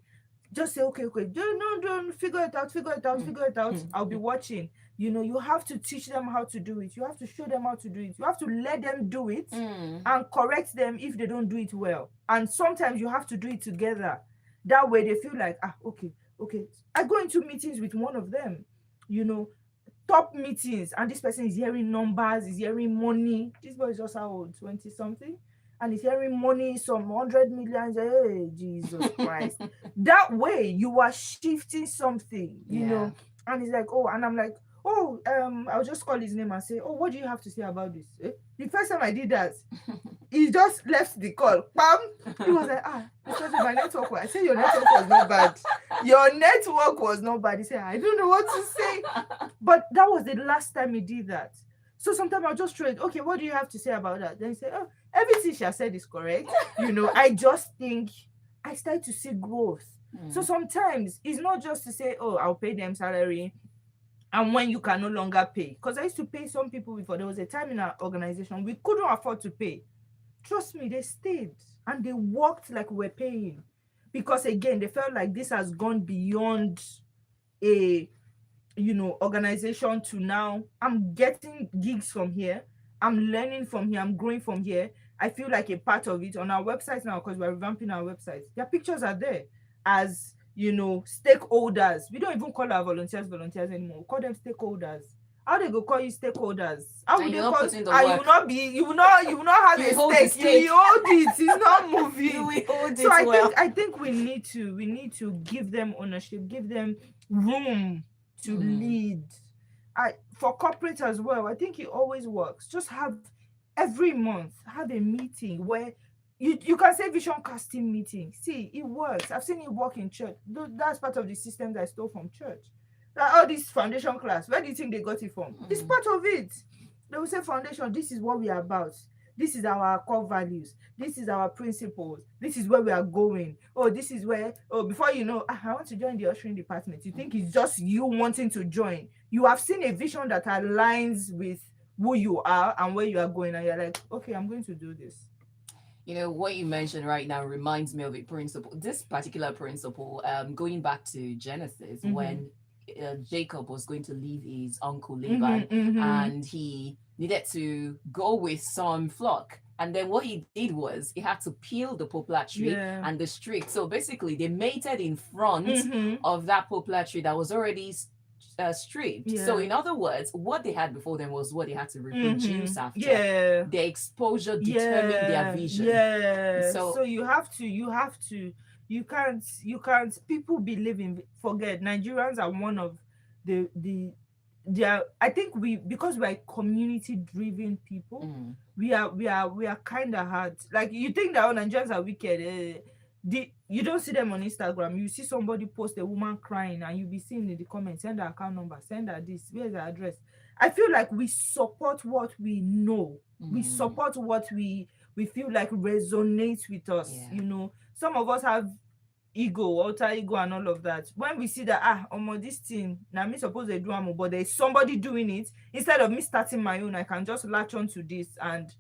just say, okay, don't figure it out. I'll be watching. You have to teach them how to do it. You have to show them how to do it. You have to let them do it and correct them if they don't do it well. And sometimes you have to do it together. That way they feel like, okay. I go into meetings with one of them, top meetings, and this person is hearing numbers, is hearing money. This boy is just how old, 20 something. and he's hearing money, some 100 million. Hey, Jesus Christ. That way you are shifting something, you know. And he's like, oh, and I'm like, oh, I'll just call his name and say, oh, what do you have to say about this? The first time I did that, he just left the call. Bam! He was like, because my network was. I said, your network was not bad. Your network was not bad. He said, I don't know what to say. But that was the last time he did that. So sometimes I'll just trade, okay, what do you have to say about that? Then he said, oh, everything she has said is correct. You know, I just think I start to see growth. So sometimes it's not just to say, oh, I'll pay them salary, and when you can no longer pay. Because I used to pay some people before. There was a time in our organization we couldn't afford to pay. Trust me, they stayed and they worked like we're paying. Because again, they felt like this has gone beyond a, you know, organization to now I'm getting gigs from here. I'm learning from here. I'm growing from here. I feel like a part of it. On our website now, because we're revamping our website, their pictures are there as, you know, stakeholders. We don't even call our volunteers anymore. We call them stakeholders. How they go call you stakeholders? How would they call? And you will not be. You will not have a stake. You hold it. It's not moving. You will hold so it I think we need to give them ownership, give them room to lead. For corporate as well, I think it always works. Just have every month have a meeting where you can say vision casting meeting. See, it works. I've seen it work in church. That's part of the systems I stole from church. Like all this foundation class, where do you think they got it from? It's part of it. They will say, foundation, this is what we are about. This is our core values. This is our principles. This is where we are going. Oh, this is where, before you know, I want to join the ushering department. You think it's just you wanting to join. You have seen a vision that aligns with who you are and where you are going. And you're like, okay, I'm going to do this. You know, what you mentioned right now reminds me of a principle. This particular principle, going back to Genesis, when Jacob was going to leave his uncle Laban, and he needed to go with some flock. And then what he did was he had to peel the poplar tree and the streak. So basically, they mated in front of that poplar tree that was already stripped. So in other words, what they had before them was what they had to reproduce after. Their exposure determined their vision. So you have to you can't people believe in, forget, Nigerians are one of the I think because we're community driven people, we are kind of hard. Like, you think that Nigerians are wicked, you don't see them on Instagram. You see somebody post a woman crying and you be seeing in the comments, send her account number, send her this, where's her address. I feel like we support what we know. We support what we feel like resonates with us. You know, some of us have ego, alter ego, and all of that. When we see that this thing now me suppose they do but there's somebody doing it, instead of me starting my own, I can just latch on to this and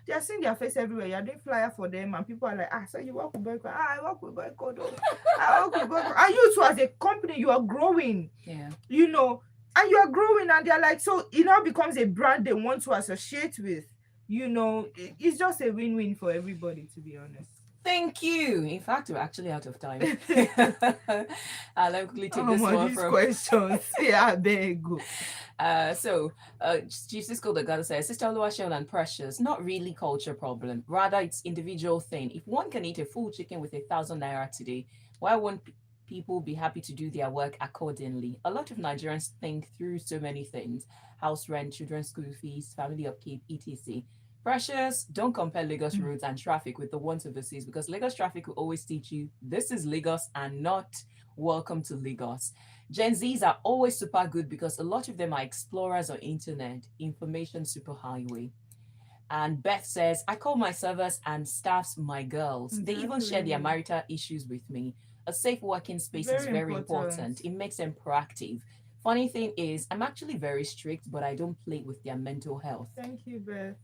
they're seeing their face everywhere. You're doing flyer for them and people are like, so you work with Boycode? I work with Boycode. I work with Boycode. And you too, as a company, you are growing. You know, and you are growing, and they're like, so it now becomes a brand they want to associate with. You know, it's just a win-win for everybody, to be honest. Thank you. In fact, we're actually out of time. Let me quickly take this one from questions. Yeah, there you go. Chief Cisco the God says, Sister Oluwaseun and Precious, not really culture problem. Rather, it's individual thing. If one can eat a full chicken with 1,000 naira today, why won't people be happy to do their work accordingly? A lot of Nigerians think through so many things: house rent, children's school fees, family upkeep, etc. Precious, don't compare Lagos roads and traffic with the ones overseas, because Lagos traffic will always teach you this is Lagos and not welcome to Lagos. Gen Zs are always super good because a lot of them are explorers on internet, information superhighway. And Beth says, I call my servers and staffs my girls. They even share their marital issues with me. A safe working space is very important. It makes them proactive. Funny thing is, I'm actually very strict, but I don't play with their mental health. Thank you, Beth.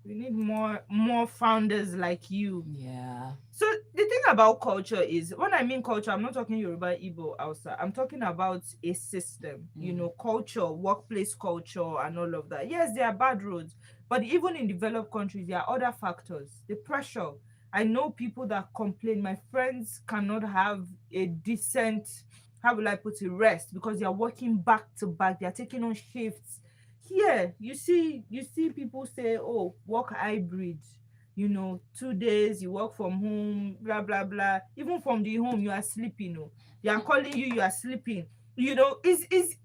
We need more founders like you. Yeah. So the thing about culture is, when I mean culture, I'm not talking Yoruba, Igbo, Hausa. I'm talking about a system. You know, culture, workplace culture, and all of that. Yes, there are bad roads, but even in developed countries, there are other factors. The pressure. I know people that complain. My friends cannot have a decent, how will I put it, rest, because they are working back to back. They are taking on shifts. Here, you see people say, oh, work hybrid. you know, 2 days you work from home, blah blah blah. Even from the home, you are sleeping. Oh, they are calling you, you are sleeping. You know, is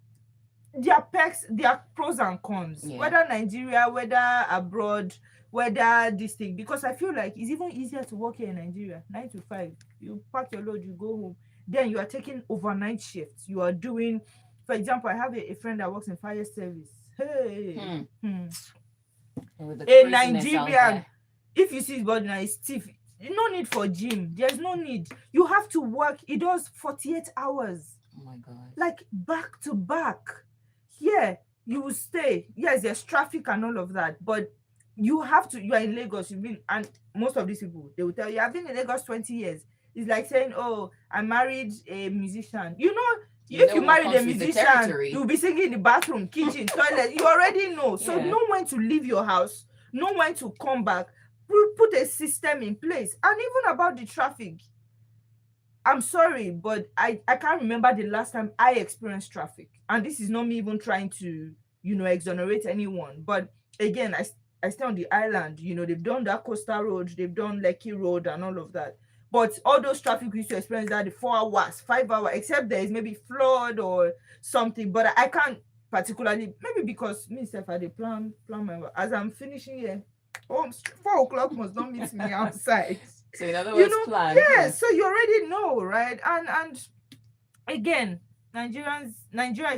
their perks, their pros and cons, Yeah. whether Nigeria, whether abroad, whether this thing. Because I feel like it's even easier to work here in Nigeria, 9 to 5. You pack your load, you go home. Then you are taking overnight shifts. You are doing, for example, I have a friend that works in fire service. Hey, And with the a craziness out Nigerian. there. If you see his body now, it's stiff. No need for gym. There's no need. You have to work. He does 48 hours, Oh my God. like back to back. Here, you will stay. Yes, there's traffic and all of that, but you have to. You are in Lagos. You've been, and most of these people, they will tell you, I've been in Lagos 20 years. It's like saying, oh, I married a musician. You know, You if know you what married comes a with the musician, territory. you'll be singing in the bathroom, kitchen, toilet. You already know. So Yeah. know when to leave your house, know when to come back. Put a system in place. And even about the traffic, I'm sorry, but I can't remember the last time I experienced traffic. And this is not me even trying to, you know, exonerate anyone. But again, I stay on the island. You know, they've done that coastal road, they've done Lekki Road and all of that. But all those traffic we used to experience that the 4 hours, 5 hours, except there is maybe flood or something. But I can't particularly, maybe because me self I dey plan my work. As I'm finishing here, 4 o'clock must not meet me outside. So in other You words, know, plan. yeah, so you already know, right? And again, Nigeria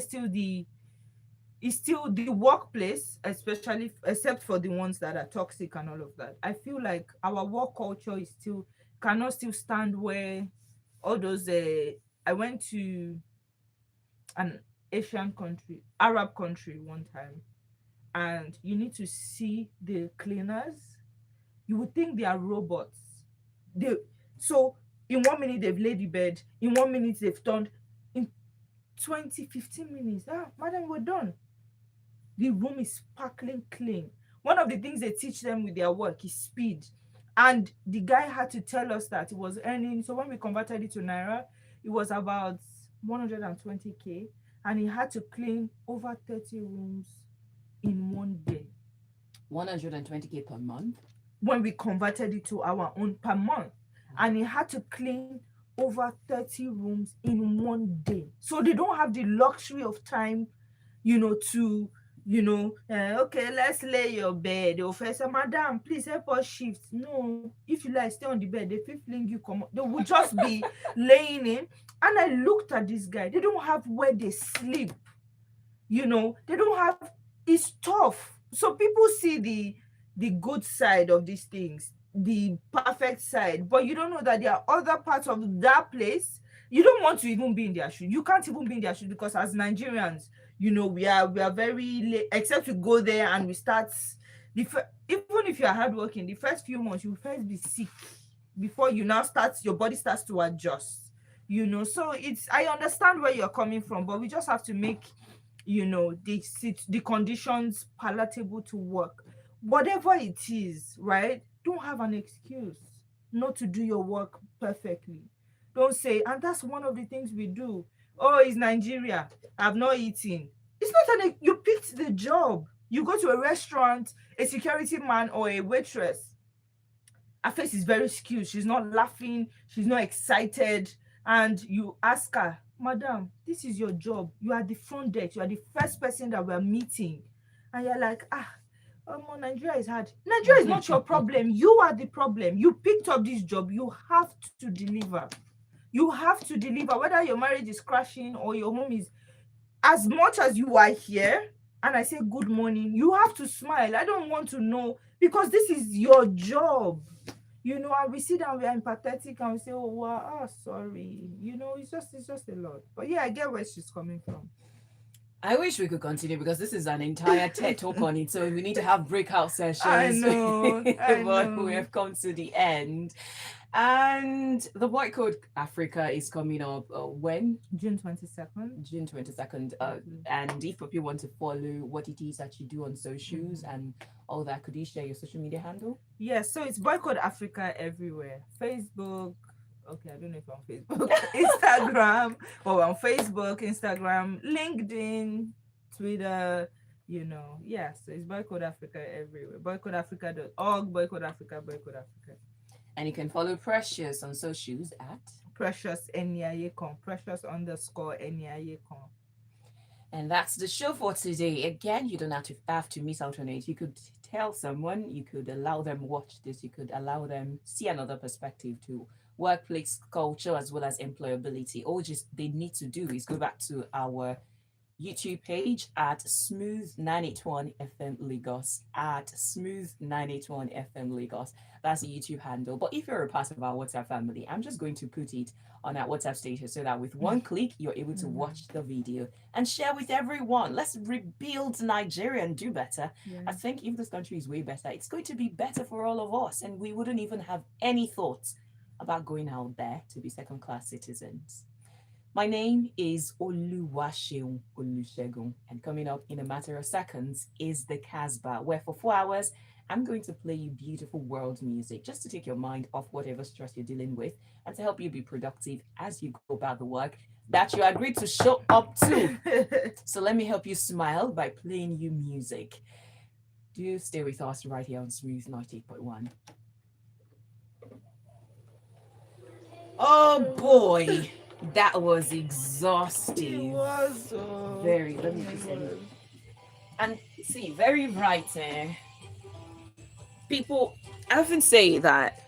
is still the workplace, especially except for the ones that are toxic and all of that. I feel like our work culture is still cannot still stand where all those I went to an Asian country, Arab country one time, and you need to see the cleaners. You would think they are robots. They so in 1 minute they've laid the bed, in 1 minute they've turned, in 15 minutes. Ah, madam, we're done. The room is sparkling clean. One of the things they teach them with their work is speed. And the guy had to tell us that he was earning. So when we converted it to Naira, it was about 120K. And he had to clean over 30 rooms in one day. 120K per month. When we converted it to our own per month. And he had to clean over 30 rooms in one day. So they don't have the luxury of time, you know, to, you know, okay, let's lay your bed. They'll say, madam, please help us shift. No, if you like, stay on the bed. They will fling you, come. They will just be laying in. And I looked at this guy. They don't have where they sleep. You know, they don't have, it's tough. So people see the good side of these things, the perfect side, but you don't know that there are other parts of that place. You don't want to even be in their shoes. You can't even be in their shoes because as Nigerians, you know, we are very late, except we go there and we start even if you are hardworking, the first few months you will first be sick before you now your body starts to adjust, you know. So I understand where you're coming from, but we just have to make, you know, the conditions palatable to work. Whatever it is, right? Don't have an excuse not to do your work perfectly. Don't say, and that's one of the things we do. Oh, it's Nigeria. I've not eaten. It's not you picked the job. You go to a restaurant, a security man or a waitress. Her face is very skewed. She's not laughing. She's not excited. And you ask her, madam, this is your job. You are the front desk. You are the first person that we're meeting. And you're like, Nigeria is hard. Nigeria is not your problem. You are the problem. You picked up this job. You have to deliver. You have to deliver. Whether your marriage is crashing or your home is, as much as you are here and I say good morning, you have to smile. I don't want to know, because this is your job. You know, and we sit down, we are empathetic and we say, oh, wow, oh, sorry. You know, it's just a lot. But yeah, I get where she's coming from. I wish we could continue because this is an entire TED talk on it. So we need to have breakout sessions. I know. But we have come to the end. And the Boycode Africa is coming up when? June 22nd. June 22nd. And if people want to follow what it is that you do on socials and all that, could you share your social media handle? Yes, so it's Boycode Africa everywhere. Facebook. Okay, I don't know if I'm on Facebook. Instagram. On Facebook, Instagram, LinkedIn, Twitter, Yes, so it's Boycode Africa everywhere. Boycode Africa.org, Boycode Africa, Boycode Africa. And you can follow Precious on socials at. Precious Eniayekan, Precious_Eniayekan. And that's the show for today. Again, you don't have to miss out on it. You could tell someone, you could allow them watch this, you could allow them see another perspective to workplace culture as well as employability. All just they need to do is go back to our YouTube page at Smooth 981 FM Lagos, at Smooth 981 FM Lagos. That's the YouTube handle. But if you're a part of our WhatsApp family, I'm just going to put it on our WhatsApp status so that with one click, you're able to watch the video and share with everyone. Let's rebuild Nigeria and do better. Yeah. I think if this country is way better, it's going to be better for all of us. And we wouldn't even have any thoughts about going out there to be second-class citizens. My name is Oluwaseun Olusegun, and coming up in a matter of seconds is the Casbah, where for 4 hours, I'm going to play you beautiful world music just to take your mind off whatever stress you're dealing with and to help you be productive as you go about the work that you agreed to show up to. So let me help you smile by playing you music. Do stay with us right here on Smooth 98.1. Oh boy, that was exhaustive. It was Very. Let me just say. And see, very right. People often say that